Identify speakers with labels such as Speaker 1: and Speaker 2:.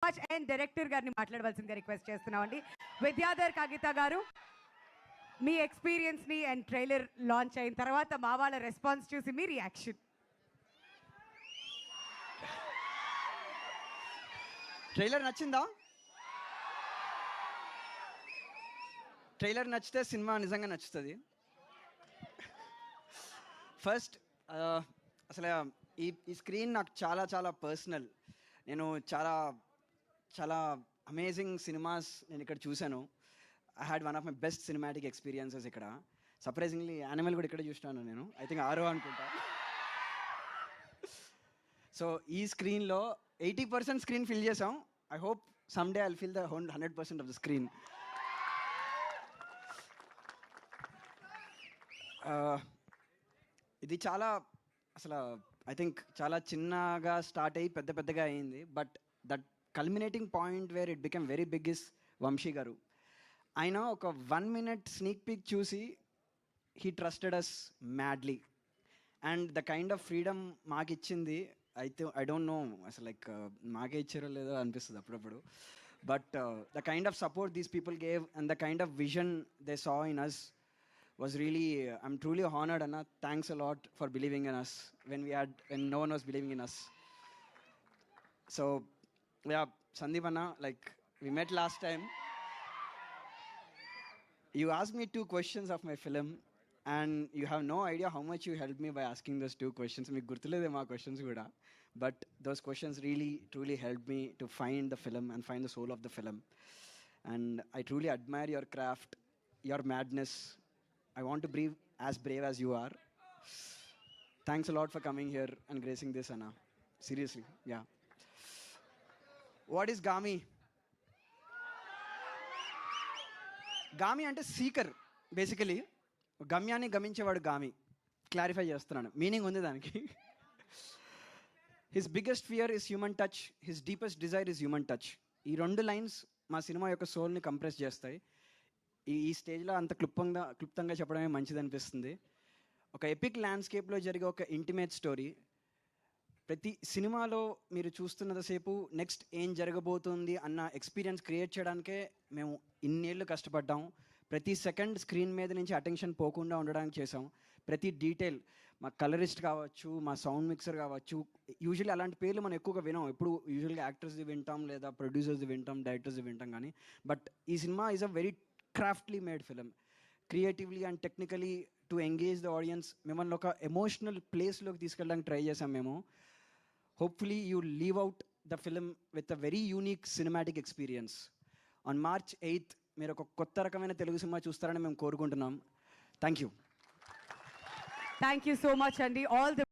Speaker 1: Much and director గారిని మాట్లాడవలసిందిగా request చేస్తున్నామండి. విద్యాధర్ కాగిత గారు, మీ ఎక్స్పీరియన్స్ ని అండ్ ట్రైలర్ లాంచ్ అయిన తర్వాత మా వాళ్ళ రెస్పాన్స్ చూసి మీ రియాక్షన్.
Speaker 2: ట్రైలర్ నచ్చిందా? ట్రైలర్ నచ్చితే సినిమా నిజంగా నచ్చుతుంది. ఫస్ట్ అసలు ఈ స్క్రీన్ నాకు చాలా చాలా పర్సనల్. నేను చాలా చాలా అమేజింగ్ సినిమాస్ నేను ఇక్కడ చూశాను. I had one of my best cinematic experiences ఇక్కడ. సర్ప్రైజింగ్లీ యానిమల్ కూడా ఇక్కడ చూసినాను నేను. ఐ థింక్ 6 అనుకుంటా. సో ఈ స్క్రీన్లో 80% స్క్రీన్ ఫిల్ చేసాం. I hope someday I'll fill the 100% of the screen. ఇది చాలా అసలు ఐ థింక్ చాలా చిన్నగా స్టార్ట్ అయ్యి పెద్ద పెద్దగా అయింది. But that culminating point where it become very big is Vamshi గారు. ఆయన ఒక 1 minute స్నీక్ పీక్ చూసి he trusted us madly. And the kind of freedom మాకు ఇచ్చింది అయితే ఐ డోంట్ నో అసలు లైక్ మాకే ఇచ్చారో లేదో అనిపిస్తుంది అప్పుడప్పుడు. But the kind of support these people gave and the kind of vision they saw in us was really, I'm truly honored, Anna. Thanks a lot for believing in us when no one was believing in us. So yeah, Sandeep Anna, like we met last time. You asked me 2 questions of my film and you have no idea how much you helped me by asking those 2 questions. Meeku gurtulede ma questions kuda, but those questions really truly helped me to find the film and find the soul of the film. And I truly admire your craft, your madness. I want to be as brave as you are. Thanks a lot for coming here and gracing this, Anna. Seriously, yeah. What is Gami? Gami ante seeker, basically. గమ్యాన్ని గమించేవాడు Gaami. Clarify చేస్తున్నాను, meaning ఉంది దానికి. His biggest fear is human touch, his deepest Dzire is human touch. ఈ 2 lines మా cinema యొక్క సోల్ని compress చేస్తాయి. ఈ స్టేజ్లో అంత క్లుప్తంగా చెప్పడమే మంచిది అనిపిస్తుంది. ఒక ఎపిక్ ల్యాండ్స్కేప్లో జరిగే ఒక ఇంటిమేట్ స్టోరీ. ప్రతి సినిమాలో మీరు చూస్తున్నంతసేపు నెక్స్ట్ ఏం జరగబోతుంది అన్న ఎక్స్పీరియన్స్ క్రియేట్ చేయడానికే మేము ఇన్నేళ్ళు కష్టపడ్డాం. ప్రతి సెకండ్ స్క్రీన్ మీద నుంచి అటెన్షన్ పోకుండా ఉండడానికి చేసాం. ప్రతి డీటెయిల్, మా కలరిస్ట్ కావచ్చు, మా సౌండ్ మిక్సర్ కావచ్చు. యూజువల్లీ అలాంటి పేర్లు మనం ఎక్కువగా వినాం. ఎప్పుడు యూజువల్గా యాక్టర్స్ది వింటాం, లేదా ప్రొడ్యూసర్స్ది వింటాం, డైరెక్టర్స్ది వింటాం. కానీ బట్ ఈ cinema is a very craftily made film, creatively and technically to engage the audience. మిమ్మల్ని ఒక ఎమోషనల్ ప్లేస్లోకి తీసుకెళ్ళడానికి ట్రై చేసాం మేము. Hopefully you leave out the film with a very unique cinematic experience. On March 8th మీరు ఒక కొత్త రకమైన తెలుగు సినిమా చూస్తారని మేము కోరుకుంటున్నాం. థ్యాంక్ యూ
Speaker 1: సో మచ్ అండి. All the